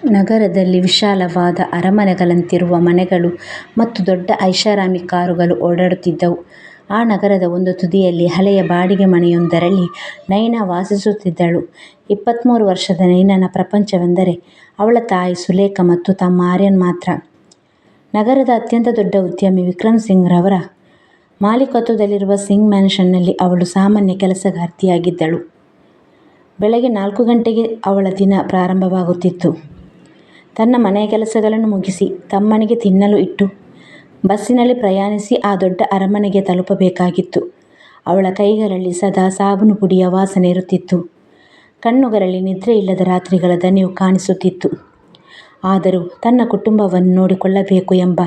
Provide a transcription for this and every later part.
ನಗರದಲ್ಲಿ ವಿಶಾಲವಾದ ಅರಮನೆಗಳಂತಿರುವ ಮನೆಗಳು ಮತ್ತು ದೊಡ್ಡ ಐಷಾರಾಮಿ ಕಾರುಗಳು ಓಡಾಡುತ್ತಿದ್ದವು. ಆ ನಗರದ ಒಂದು ತುದಿಯಲ್ಲಿ ಹಳೆಯ ಬಾಡಿಗೆ ಮನೆಯೊಂದರಲ್ಲಿ ನೈನಾ ವಾಸಿಸುತ್ತಿದ್ದಳು. 23 ವರ್ಷದ ನೈನಾನ ಪ್ರಪಂಚವೆಂದರೆ ಅವಳ ತಾಯಿ ಸುಲೇಖಾ ಮತ್ತು ತಮ್ಮ ಆರ್ಯನ್ ಮಾತ್ರ. ನಗರದ ಅತ್ಯಂತ ದೊಡ್ಡ ಉದ್ಯಮಿ ವಿಕ್ರಮ್ ಸಿಂಗ್ ರವರ ಮಾಲೀಕತ್ವದಲ್ಲಿರುವ ಸಿಂಗ್ ಮ್ಯಾನ್ಷನ್ನಲ್ಲಿ ಅವಳು ಸಾಮಾನ್ಯ ಕೆಲಸಗಾರ್ತಿಯಾಗಿದ್ದಳು. ಬೆಳಗ್ಗೆ 4 ಗಂಟೆಗೆ ಅವಳ ದಿನ ಪ್ರಾರಂಭವಾಗುತ್ತಿತ್ತು. ತನ್ನ ಮನೆಯ ಕೆಲಸಗಳನ್ನು ಮುಗಿಸಿ, ತಮ್ಮನಿಗೆ ತಿನ್ನಲು ಇಟ್ಟು, ಬಸ್ಸಿನಲ್ಲಿ ಪ್ರಯಾಣಿಸಿ ಆ ದೊಡ್ಡ ಅರಮನೆಗೆ ತಲುಪಬೇಕಾಗಿತ್ತು. ಅವಳ ಕೈಗಳಲ್ಲಿ ಸದಾ ಸಾಬೂನು ಪುಡಿಯ ವಾಸನೆ ಇರುತ್ತಿತ್ತು. ಕಣ್ಣುಗಳಲ್ಲಿ ನಿದ್ರೆಯಿಲ್ಲದ ರಾತ್ರಿಗಳ ದಣಿವು ಕಾಣಿಸುತ್ತಿತ್ತು. ಆದರೂ ತನ್ನ ಕುಟುಂಬವನ್ನು ನೋಡಿಕೊಳ್ಳಬೇಕು ಎಂಬ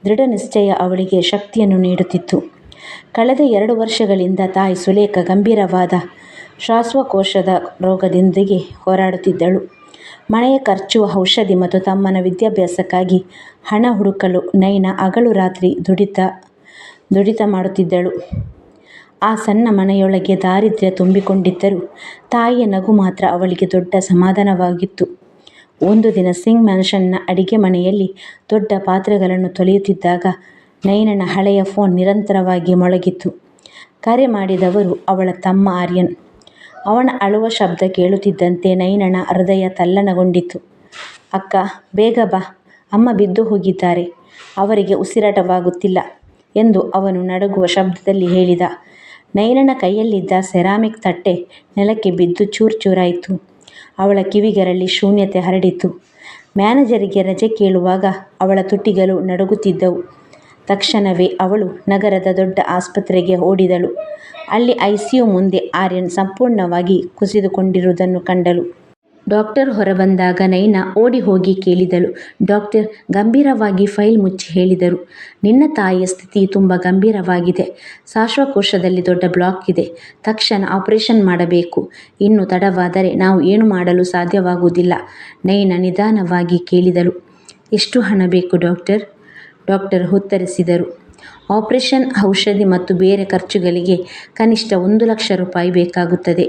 ದೃಢ ನಿಶ್ಚಯ ಅವಳಿಗೆ ಶಕ್ತಿಯನ್ನು ನೀಡುತ್ತಿತ್ತು. ಕಳೆದ 2 ವರ್ಷಗಳಿಂದ ತಾಯಿ ಸುಲೇಖಾ ಗಂಭೀರವಾದ ಶ್ವಾಸಕೋಶದ ರೋಗದೊಂದಿಗೆ ಹೋರಾಡುತ್ತಿದ್ದಳು. ಮನೆಯ ಖರ್ಚು, ಔಷಧಿ ಮತ್ತು ತಮ್ಮನ ವಿದ್ಯಾಭ್ಯಾಸಕ್ಕಾಗಿ ಹಣ ಹುಡುಕಲು ನೈನಾ ಹಗಲು ರಾತ್ರಿ ದುಡಿತ ಮಾಡುತ್ತಿದ್ದಳು. ಆ ಸಣ್ಣ ಮನೆಯೊಳಗೆ ದಾರಿದ್ರ್ಯ ತುಂಬಿಕೊಂಡಿದ್ದರೂ ತಾಯಿಯ ನಗು ಮಾತ್ರ ಅವಳಿಗೆ ದೊಡ್ಡ ಸಮಾಧಾನವಾಗಿತ್ತು. ಒಂದು ದಿನ ಸಿಂಗ್ ಮ್ಯಾನ್ಷನ್ನ ಅಡಿಗೆ ಮನೆಯಲ್ಲಿ ದೊಡ್ಡ ಪಾತ್ರೆಗಳನ್ನು ತೊಳೆಯುತ್ತಿದ್ದಾಗ ನೈನಾನ ಹಳೆಯ ಫೋನ್ ನಿರಂತರವಾಗಿ ಮೊಳಗಿತು. ಕರೆ ಮಾಡಿದವರು ಅವಳ ತಮ್ಮ ಆರ್ಯನ್. ಅವನ ಅಳುವ ಶಬ್ದ ಕೇಳುತ್ತಿದ್ದಂತೆ ನೈನಾನ ಹೃದಯ ತಲ್ಲಣಗೊಂಡಿತು. "ಅಕ್ಕ, ಬೇಗ ಬಾ, ಅಮ್ಮ ಬಿದ್ದು ಹೋಗಿದ್ದಾರೆ, ಅವರಿಗೆ ಉಸಿರಾಟವಾಗುತ್ತಿಲ್ಲ" ಎಂದು ಅವನು ನಡುಗುವ ಶಬ್ದದಲ್ಲಿ ಹೇಳಿದ. ನೈನಾನ ಕೈಯಲ್ಲಿದ್ದ ಸೆರಾಮಿಕ್ ತಟ್ಟೆ ನೆಲಕ್ಕೆ ಬಿದ್ದು ಚೂರು ಚೂರಾಯಿತು. ಅವಳ ಕಿವಿಗಳಲ್ಲಿ ಶೂನ್ಯತೆ ಹರಡಿತು. ಮ್ಯಾನೇಜರಿಗೆ ರಜೆ ಕೇಳುವಾಗ ಅವಳ ತುಟಿಗಳು ನಡುಗುತ್ತಿದ್ದವು. ತಕ್ಷಣವೇ ಅವಳು ನಗರದ ದೊಡ್ಡ ಆಸ್ಪತ್ರೆಗೆ ಓಡಿದಳು. ಅಲ್ಲಿ ಐಸಿಯು ಮುಂದೆ ಆರ್ಯನ್ ಸಂಪೂರ್ಣವಾಗಿ ಕುಸಿದುಕೊಂಡಿರುವುದನ್ನು ಕಂಡಳು. ಡಾಕ್ಟರ್ ಹೊರಬಂದಾಗ ನೈನಾ ಓಡಿ ಹೋಗಿ ಕೇಳಿದಳು. ಡಾಕ್ಟರ್ ಗಂಭೀರವಾಗಿ ಫೈಲ್ ಮುಚ್ಚಿ ಹೇಳಿದರು, "ನಿನ್ನ ತಾಯಿಯ ಸ್ಥಿತಿ ತುಂಬ ಗಂಭೀರವಾಗಿದೆ. ಶ್ವಾಸಕೋಶದಲ್ಲಿ ದೊಡ್ಡ ಬ್ಲಾಕ್ ಇದೆ. ತಕ್ಷಣ ಆಪರೇಷನ್ ಮಾಡಬೇಕು. ಇನ್ನು ತಡವಾದರೆ ನಾವು ಏನೂ ಮಾಡಲು ಸಾಧ್ಯವಾಗುವುದಿಲ್ಲ." ನೈನಾ ನಿಧಾನವಾಗಿ ಕೇಳಿದಳು, "ಎಷ್ಟು ಹಣ ಬೇಕು ಡಾಕ್ಟರ್?" ಡಾಕ್ಟರ್ ಉತ್ತರಿಸಿದರು, "ಆಪರೇಷನ್, ಔಷಧಿ ಮತ್ತು ಬೇರೆ ಖರ್ಚುಗಳಿಗೆ ಕನಿಷ್ಠ 1 ಲಕ್ಷ ರೂಪಾಯಿ ಬೇಕಾಗುತ್ತದೆ."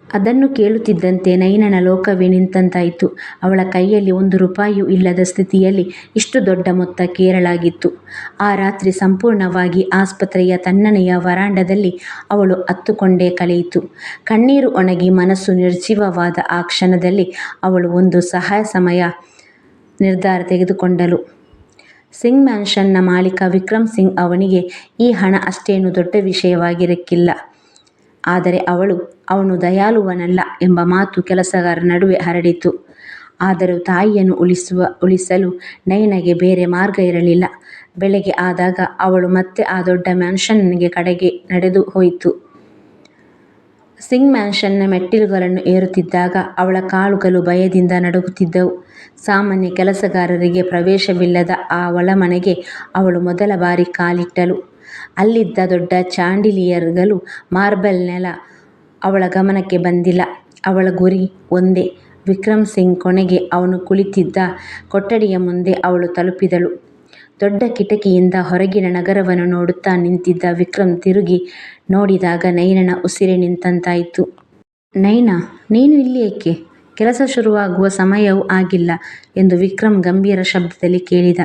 ಅದನ್ನು ಕೇಳುತ್ತಿದ್ದಂತೆ ನೈನಾನ ಲೋಕವೇ ನಿಂತಂತಾಯಿತು. ಅವಳ ಕೈಯಲ್ಲಿ 1 ರೂಪಾಯಿಯೂ ಇಲ್ಲದ ಸ್ಥಿತಿಯಲ್ಲಿ ಇಷ್ಟು ದೊಡ್ಡ ಮೊತ್ತ ಕೇರಲಾಗಿತ್ತು. ಆ ರಾತ್ರಿ ಸಂಪೂರ್ಣವಾಗಿ ಆಸ್ಪತ್ರೆಯ ತಣ್ಣನೆಯ ವರಾಂಡದಲ್ಲಿ ಅವಳು ಅತ್ತುಕೊಂಡೇ ಕಳೆಯಿತು. ಕಣ್ಣೀರು ಒಣಗಿ ಮನಸ್ಸು ನಿರ್ಜೀವವಾದ ಆ ಕ್ಷಣದಲ್ಲಿ ಅವಳು ಒಂದು ಸಾಹಸಮಯ ನಿರ್ಧಾರ ತೆಗೆದುಕೊಂಡಳು. ಸಿಂಗ್ ಮ್ಯಾನ್ಷನ್ನ ಮಾಲೀಕ ವಿಕ್ರಮ್ ಸಿಂಗ್ ಅವನಿಗೆ ಈ ಹಣ ಅಷ್ಟೇನೂ ದೊಡ್ಡ ವಿಷಯವಾಗಿರಕ್ಕಿಲ್ಲ. ಆದರೆ ಅವನು ದಯಾಳುವನಲ್ಲ ಎಂಬ ಮಾತು ಕೆಲಸಗಾರರ ನಡುವೆ ಹರಡಿತು. ಆದರೂ ತಾಯಿಯನ್ನು ಉಳಿಸಲು ನೈನಾಗೆ ಬೇರೆ ಮಾರ್ಗ ಇರಲಿಲ್ಲ. ಬೆಳಗ್ಗೆ ಆದಾಗ ಅವಳು ಮತ್ತೆ ಆ ದೊಡ್ಡ ಮ್ಯಾನ್ಷನ್ನಿನ ಕಡೆಗೆ ನಡೆದು ಹೋಯಿತು. ಸಿಂಗ್ ಮ್ಯಾನ್ಷನ್ನ ಮೆಟ್ಟಿಲುಗಳನ್ನು ಏರುತ್ತಿದ್ದಾಗ ಅವಳ ಕಾಲುಗಳು ಭಯದಿಂದ ನಡುಗುತ್ತಿದ್ದವು. ಸಾಮಾನ್ಯ ಕೆಲಸಗಾರರಿಗೆ ಪ್ರವೇಶವಿಲ್ಲದ ಆ ಒಳಮನೆಗೆ ಅವಳು ಮೊದಲ ಬಾರಿ ಕಾಲಿಟ್ಟಳು. ಅಲ್ಲಿದ್ದ ದೊಡ್ಡ ಚಾಂಡಿಲಿಯರ್ಗಳು, ಮಾರ್ಬಲ್ ನೆಲ ಅವಳ ಗಮನಕ್ಕೆ ಬಂದಿಲ್ಲ. ಅವಳ ಗುರಿ ಒಂದೇ, ವಿಕ್ರಮ್ ಸಿಂಗ್. ಕೊನೆಗೆ ಅವನು ಕುಳಿತಿದ್ದ ಕೊಠಡಿಯ ಮುಂದೆ ಅವಳು ತಲುಪಿದಳು. ದೊಡ್ಡ ಕಿಟಕಿಯಿಂದ ಹೊರಗಿನ ನಗರವನ್ನು ನೋಡುತ್ತಾ ನಿಂತಿದ್ದ ವಿಕ್ರಮ್ ತಿರುಗಿ ನೋಡಿದಾಗ ನೈನಾನ ಉಸಿರೇ ನಿಂತಂತಾಯಿತು. "ನೈನಾ, ನೀನು ಇಲ್ಲಿ ಏಕೆ? ಕೆಲಸ ಶುರುವಾಗುವ ಸಮಯವೂ ಆಗಿಲ್ಲ" ಎಂದು ವಿಕ್ರಮ್ ಗಂಭೀರ ಶಬ್ದದಲ್ಲಿ ಕೇಳಿದ.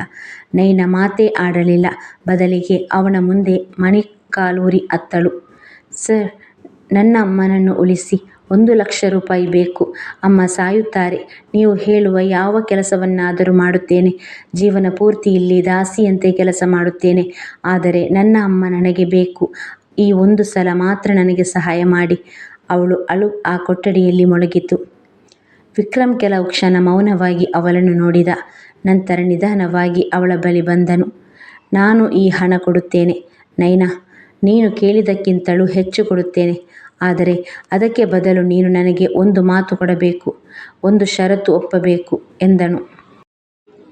ನೈನಾ ಮಾತೇ ಆಡಲಿಲ್ಲ. ಬದಲಿಗೆ ಅವನ ಮುಂದೆ ಮಣಿಕಾಲೂರಿ ಅತ್ತಳು. "ಸರ್, ನನ್ನ ಅಮ್ಮನನ್ನು ಉಳಿಸಿ. 1 ಲಕ್ಷ ರೂಪಾಯಿ ಬೇಕು. ಅಮ್ಮ ಸಾಯುತ್ತಾರೆ. ನೀವು ಹೇಳುವ ಯಾವ ಕೆಲಸವನ್ನಾದರೂ ಮಾಡುತ್ತೇನೆ. ಜೀವನ ಪೂರ್ತಿ ಇಲ್ಲಿ ದಾಸಿಯಂತೆ ಕೆಲಸ ಮಾಡುತ್ತೇನೆ. ಆದರೆ ನನ್ನ ಅಮ್ಮ ನನಗೆ ಬೇಕು. ಈ ಒಂದು ಸಲ ಮಾತ್ರ ನನಗೆ ಸಹಾಯ ಮಾಡಿ." ಅವಳ ಅಳು ಆ ಕೊಠಡಿಯಲ್ಲಿ ಮೊಳಗಿತು. ವಿಕ್ರಮ್ ಕೆಲವು ಕ್ಷಣ ಮೌನವಾಗಿ ಅವಳನ್ನು ನೋಡಿದ. ನಂತರ ನಿಧಾನವಾಗಿ ಅವಳ ಬಳಿ ಬಂದನು. "ನಾನು ಈ ಹಣ ಕೊಡುತ್ತೇನೆ ನೈನಾ. ನೀನು ಕೇಳಿದ್ದಕ್ಕಿಂತಲೂ ಹೆಚ್ಚು ಕೊಡುತ್ತೇನೆ. ಆದರೆ ಅದಕ್ಕೆ ಬದಲು ನೀನು ನನಗೆ ಒಂದು ಮಾತು ಕೊಡಬೇಕು, ಒಂದು ಷರತ್ತು ಒಪ್ಪಬೇಕು" ಎಂದನು.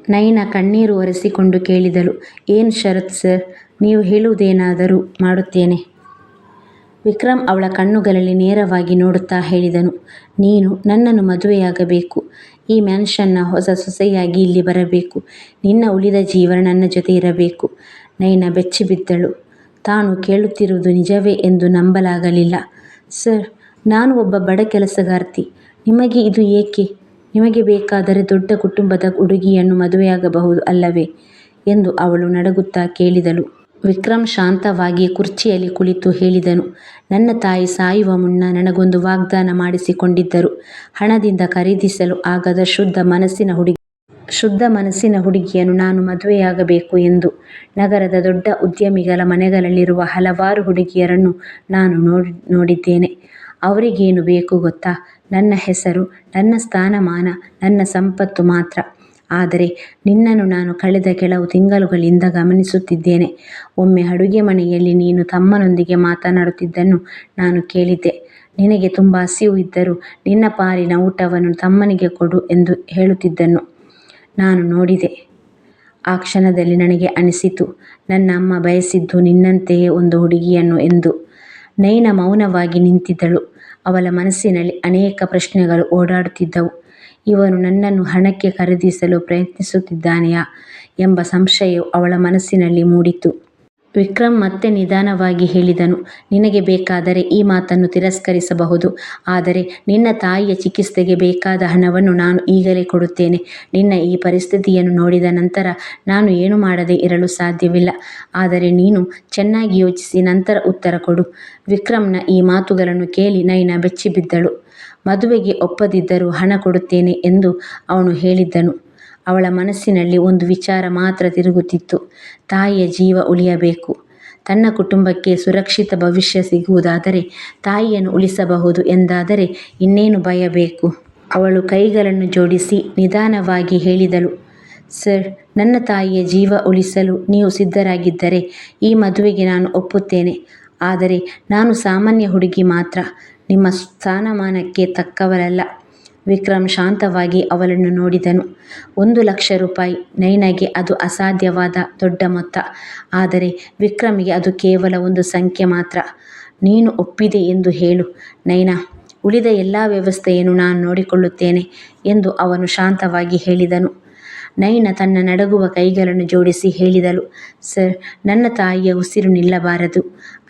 ನೈನಾ ಕಣ್ಣೀರು ಒರೆಸಿಕೊಂಡು ಕೇಳಿದಳು, "ಏನು ಷರತ್ತು ಸರ್? ನೀವು ಹೇಳುವುದೇನಾದರೂ ಮಾಡುತ್ತೇನೆ." ವಿಕ್ರಮ್ ಅವಳ ಕಣ್ಣುಗಳಲ್ಲಿ ನೇರವಾಗಿ ನೋಡುತ್ತಾ ಹೇಳಿದನು, "ನೀನು ನನ್ನನ್ನು ಮದುವೆಯಾಗಬೇಕು. ಈ ಮ್ಯಾನ್ಷನ್ನ ಹೊಸ ಸೊಸೆಯಾಗಿ ಇಲ್ಲಿ ಬರಬೇಕು. ನಿನ್ನ ಉಳಿದ ಜೀವನ ನನ್ನ ಜೊತೆ ಇರಬೇಕು." ನೈನಾ ಬೆಚ್ಚಿಬಿದ್ದಳು. ತಾನು ಕೇಳುತ್ತಿರುವುದು ನಿಜವೇ ಎಂದು ನಂಬಲಾಗಲಿಲ್ಲ. "ಸರ್, ನಾನು ಒಬ್ಬ ಬಡ ಕೆಲಸಗಾರ್ತಿ. ನಿಮಗೆ ಇದು ಏಕೆ?" ನಿಮಗೆ ಬೇಕಾದರೆ ದೊಡ್ಡ ಕುಟುಂಬದ ಹುಡುಗಿಯನ್ನು ಮದುವೆಯಾಗಬಹುದು ಅಲ್ಲವೇ ಎಂದು ಅವಳು ನಡುಗುತ್ತಾ ಕೇಳಿದಳು. ವಿಕ್ರಮ್ ಶಾಂತವಾಗಿ ಕುರ್ಚಿಯಲ್ಲಿ ಕುಳಿತು ಹೇಳಿದನು, ನನ್ನ ತಾಯಿ ಸಾಯುವ ಮುನ್ನ ನನಗೊಂದು ವಾಗ್ದಾನ ಮಾಡಿಸಿಕೊಂಡಿದ್ದರು. ಹಣದಿಂದ ಖರೀದಿಸಲು ಆಗದ ಶುದ್ಧ ಮನಸ್ಸಿನ ಹುಡುಗಿಯನ್ನು ನಾನು ಮದುವೆಯಾಗಬೇಕು ಎಂದು. ನಗರದ ದೊಡ್ಡ ಉದ್ಯಮಿಗಳ ಮನೆಗಳಲ್ಲಿರುವ ಹಲವಾರು ಹುಡುಗಿಯರನ್ನು ನಾನು ನೋಡಿದ್ದೇನೆ. ಅವರಿಗೇನು ಬೇಕು ಗೊತ್ತಾ? ನನ್ನ ಹೆಸರು, ನನ್ನ ಸ್ಥಾನಮಾನ, ನನ್ನ ಸಂಪತ್ತು ಮಾತ್ರ. ಆದರೆ ನಿನ್ನನ್ನು ನಾನು ಕಳೆದ ಕೆಲವು ತಿಂಗಳುಗಳಿಂದ ಗಮನಿಸುತ್ತಿದ್ದೇನೆ. ಒಮ್ಮೆ ಅಡುಗೆ ಮನೆಯಲ್ಲಿ ನೀನು ತಮ್ಮನೊಂದಿಗೆ ಮಾತನಾಡುತ್ತಿದ್ದನ್ನು ನಾನು ಕೇಳಿದ್ದೆ. ನಿನಗೆ ತುಂಬ ಹಸಿವು ಇದ್ದರೂ ನಿನ್ನ ಪಾಲಿನ ಊಟವನ್ನು ತಮ್ಮನಿಗೆ ಕೊಡು ಎಂದು ಹೇಳುತ್ತಿದ್ದನ್ನು ನಾನು ನೋಡಿದೆ. ಆ ಕ್ಷಣದಲ್ಲಿ ನನಗೆ ಅನಿಸಿತು, ನನ್ನ ಅಮ್ಮ ಬಯಸಿದ್ದು ನಿನ್ನಂತೆಯೇ ಒಂದು ಹುಡುಗಿಯನ್ನು ಎಂದು. ನೈನಾ ಮೌನವಾಗಿ ನಿಂತಿದ್ದಳು. ಅವಳ ಮನಸ್ಸಿನಲ್ಲಿ ಅನೇಕ ಪ್ರಶ್ನೆಗಳು ಓಡಾಡುತ್ತಿದ್ದವು. ಇವನು ನನ್ನನ್ನು ಹಣಕ್ಕೆ ಖರೀದಿಸಲು ಪ್ರಯತ್ನಿಸುತ್ತಿದ್ದಾನೆಯಾ ಎಂಬ ಸಂಶಯವು ಅವಳ ಮನಸ್ಸಿನಲ್ಲಿ ಮೂಡಿತು. ವಿಕ್ರಮ್ ಮತ್ತೆ ನಿಧಾನವಾಗಿ ಹೇಳಿದನು, ನಿನಗೆ ಬೇಕಾದರೆ ಈ ಮಾತನ್ನು ತಿರಸ್ಕರಿಸಬಹುದು. ಆದರೆ ನಿನ್ನ ತಾಯಿಯ ಚಿಕಿತ್ಸೆಗೆ ಬೇಕಾದ ಹಣವನ್ನು ನಾನು ಈಗಲೇ ಕೊಡುತ್ತೇನೆ. ನಿನ್ನ ಈ ಪರಿಸ್ಥಿತಿಯನ್ನು ನೋಡಿದ ನಂತರ ನಾನು ಏನು ಮಾಡದೆ ಇರಲು ಸಾಧ್ಯವಿಲ್ಲ. ಆದರೆ ನೀನು ಚೆನ್ನಾಗಿ ಯೋಚಿಸಿ ನಂತರ ಉತ್ತರ ಕೊಡು. ವಿಕ್ರಮ್ನ ಈ ಮಾತುಗಳನ್ನು ಕೇಳಿ ನೈನಾ ಬೆಚ್ಚಿಬಿದ್ದಳು. ಮದುವೆಗೆ ಒಪ್ಪದಿದ್ದರೂ ಹಣ ಕೊಡುತ್ತೇನೆ ಎಂದು ಅವನು ಹೇಳಿದ್ದನು. ಅವಳ ಮನಸ್ಸಿನಲ್ಲಿ ಒಂದು ವಿಚಾರ ಮಾತ್ರ ತಿರುಗುತ್ತಿತ್ತು. ತಾಯಿಯ ಜೀವ ಉಳಿಯಬೇಕು. ತನ್ನ ಕುಟುಂಬಕ್ಕೆ ಸುರಕ್ಷಿತ ಭವಿಷ್ಯ ಸಿಗುವುದಾದರೆ, ತಾಯಿಯನ್ನು ಉಳಿಸಬಹುದು ಎಂದಾದರೆ ಇನ್ನೇನು ಭಯ ಬೇಕು? ಅವಳು ಕೈಗಳನ್ನು ಜೋಡಿಸಿ ನಿಧಾನವಾಗಿ ಹೇಳಿದಳು, ಸರ್, ನನ್ನ ತಾಯಿಯ ಜೀವ ಉಳಿಸಲು ನೀವು ಸಿದ್ಧರಾಗಿದ್ದರೆ ಈ ಮದುವೆಗೆ ನಾನು ಒಪ್ಪುತ್ತೇನೆ. ಆದರೆ ನಾನು ಸಾಮಾನ್ಯ ಹುಡುಗಿ ಮಾತ್ರ, ನಿಮ್ಮ ಸ್ಥಾನಮಾನಕ್ಕೆ ತಕ್ಕವಳಲ್ಲ. ವಿಕ್ರಮ್ ಶಾಂತವಾಗಿ ಅವಳನ್ನು ನೋಡಿದನು. 1,00,000 ರೂಪಾಯಿ. ನೈನಾಗೆ ಅದು ಅಸಾಧ್ಯವಾದ ದೊಡ್ಡ ಮೊತ್ತ. ಆದರೆ ವಿಕ್ರಮ್ಗೆ ಅದು ಕೇವಲ ಒಂದು ಸಂಖ್ಯೆ ಮಾತ್ರ. ನೀನು ಒಪ್ಪಿದೆ ಎಂದು ಹೇಳು ನೈನಾ. ಉಳಿದ ಎಲ್ಲ ವ್ಯವಸ್ಥೆಯನ್ನು ನಾನು ನೋಡಿಕೊಳ್ಳುತ್ತೇನೆ ಎಂದು ಅವನು ಶಾಂತವಾಗಿ ಹೇಳಿದನು. ನೈನಾ ತನ್ನ ನಡುಗುವ ಕೈಗಳನ್ನು ಜೋಡಿಸಿ ಹೇಳಿದಳು, ಸರ್, ನನ್ನ ತಾಯಿಯ ಉಸಿರು ನಿಲ್ಲಬಾರದು.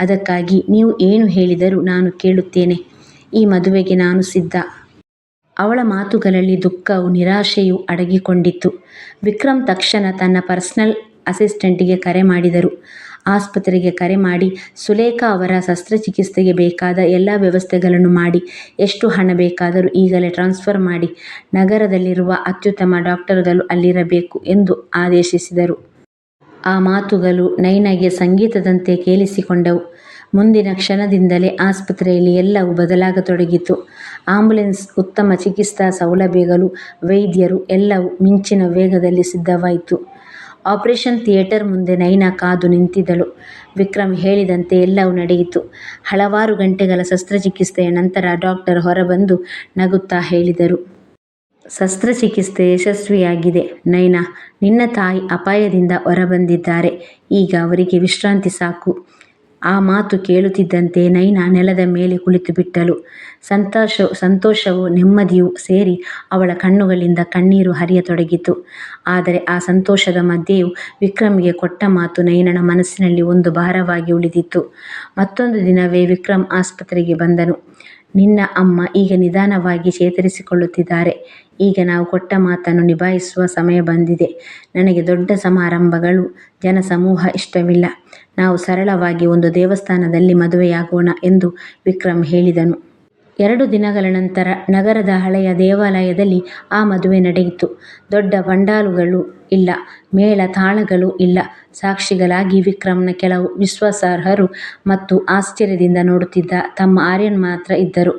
ಅದಕ್ಕಾಗಿ ನೀವು ಏನು ಹೇಳಿದರೂ ನಾನು ಕೇಳುತ್ತೇನೆ. ಈ ಮದುವೆಗೆ ನಾನು ಸಿದ್ಧ. ಅವಳ ಮಾತುಗಳಲ್ಲಿ ದುಃಖವೂ ನಿರಾಶೆಯೂ ಅಡಗಿಕೊಂಡಿತ್ತು. ವಿಕ್ರಮ್ ತಕ್ಷಣ ತನ್ನ ಪರ್ಸನಲ್ ಅಸಿಸ್ಟೆಂಟ್ಗೆ ಕರೆ ಮಾಡಿದರು. ಆಸ್ಪತ್ರೆಗೆ ಕರೆ ಮಾಡಿ ಸುಲೇಖಾ ಅವರ ಶಸ್ತ್ರಚಿಕಿತ್ಸೆಗೆ ಬೇಕಾದ ಎಲ್ಲ ವ್ಯವಸ್ಥೆಗಳನ್ನು ಮಾಡಿ, ಎಷ್ಟು ಹಣ ಬೇಕಾದರೂ ಈಗಲೇ ಟ್ರಾನ್ಸ್ಫರ್ ಮಾಡಿ, ನಗರದಲ್ಲಿರುವ ಅತ್ಯುತ್ತಮ ಡಾಕ್ಟರ್ಗಳು ಅಲ್ಲಿರಬೇಕು ಎಂದು ಆದೇಶಿಸಿದರು. ಆ ಮಾತುಗಳು ನೈನಾಗೆ ಸಂಗೀತದಂತೆ ಕೇಳಿಸಿಕೊಂಡವು. ಮುಂದಿನ ಕ್ಷಣದಿಂದಲೇ ಆಸ್ಪತ್ರೆಯಲ್ಲಿ ಎಲ್ಲವೂ ಬದಲಾಗತೊಡಗಿತು. ಆಂಬ್ಯುಲೆನ್ಸ್, ಉತ್ತಮ ಚಿಕಿತ್ಸಾ ಸೌಲಭ್ಯಗಳು, ವೈದ್ಯರು ಎಲ್ಲವೂ ಮಿಂಚಿನ ವೇಗದಲ್ಲಿ ಸಿದ್ಧವಾಯಿತು. ಆಪರೇಷನ್ ಥಿಯೇಟರ್ ಮುಂದೆ ನೈನಾ ಕಾದು ನಿಂತಿದ್ದಳು. ವಿಕ್ರಮ್ ಹೇಳಿದಂತೆ ಎಲ್ಲವೂ ನಡೆಯಿತು. ಹಲವಾರು ಗಂಟೆಗಳ ಶಸ್ತ್ರಚಿಕಿತ್ಸೆಯ ನಂತರ ಡಾಕ್ಟರ್ ಹೊರಬಂದು ನಗುತ್ತಾ ಹೇಳಿದರು, ಶಸ್ತ್ರಚಿಕಿತ್ಸೆ ಯಶಸ್ವಿಯಾಗಿದೆ ನೈನಾ. ನಿನ್ನ ತಾಯಿ ಅಪಾಯದಿಂದ ಹೊರಬಂದಿದ್ದಾರೆ. ಈಗ ಅವರಿಗೆ ವಿಶ್ರಾಂತಿ ಸಾಕು. ಆ ಮಾತು ಕೇಳುತ್ತಿದ್ದಂತೆ ನೈನಾ ನೆಲದ ಮೇಲೆ ಕುಳಿತುಬಿಟ್ಟಳು. ಸಂತೋಷವೂ ನೆಮ್ಮದಿಯೂ ಸೇರಿ ಅವಳ ಕಣ್ಣುಗಳಿಂದ ಕಣ್ಣೀರು ಹರಿಯತೊಡಗಿತು. ಆದರೆ ಆ ಸಂತೋಷದ ಮಧ್ಯೆಯೂ ವಿಕ್ರಮ್ಗೆ ಕೊಟ್ಟ ಮಾತು ನೈನಳ ಮನಸ್ಸಿನಲ್ಲಿ ಒಂದು ಭಾರವಾಗಿ ಉಳಿದಿತ್ತು. ಮತ್ತೊಂದು ದಿನವೇ ವಿಕ್ರಮ್ ಆಸ್ಪತ್ರೆಗೆ ಬಂದನು. ನಿನ್ನ ಅಮ್ಮ ಈಗ ನಿಧಾನವಾಗಿ ಚೇತರಿಸಿಕೊಳ್ಳುತ್ತಿದ್ದಾರೆ. ಈಗ ನಾವು ಕೊಟ್ಟ ಮಾತನ್ನು ನಿಭಾಯಿಸುವ ಸಮಯ ಬಂದಿದೆ. ನನಗೆ ದೊಡ್ಡ ಸಮಾರಂಭಗಳು, ಜನಸಮೂಹ ಇಷ್ಟವಿಲ್ಲ. ನಾವು ಸರಳವಾಗಿ ಒಂದು ದೇವಸ್ಥಾನದಲ್ಲಿ ಮದುವೆಯಾಗೋಣ ಎಂದು ವಿಕ್ರಮ್ ಹೇಳಿದನು. 2 ದಿನಗಳ ನಂತರ ನಗರದ ಹಳೆಯ ದೇವಾಲಯದಲ್ಲಿ ಆ ಮದುವೆ ನಡೆಯಿತು. ದೊಡ್ಡ ಪಂಡಾಲುಗಳು ಇಲ್ಲ, ಮೇಳ ತಾಳಗಳೂ ಇಲ್ಲ. ಸಾಕ್ಷಿಗಳಾಗಿ ವಿಕ್ರಮ್ನ ಕೆಲವು ವಿಶ್ವಾಸಾರ್ಹರು ಮತ್ತು ಆಶ್ಚರ್ಯದಿಂದ ನೋಡುತ್ತಿದ್ದ ತಮ್ಮ ಆರ್ಯನ್ ಮಾತ್ರ ಇದ್ದರು.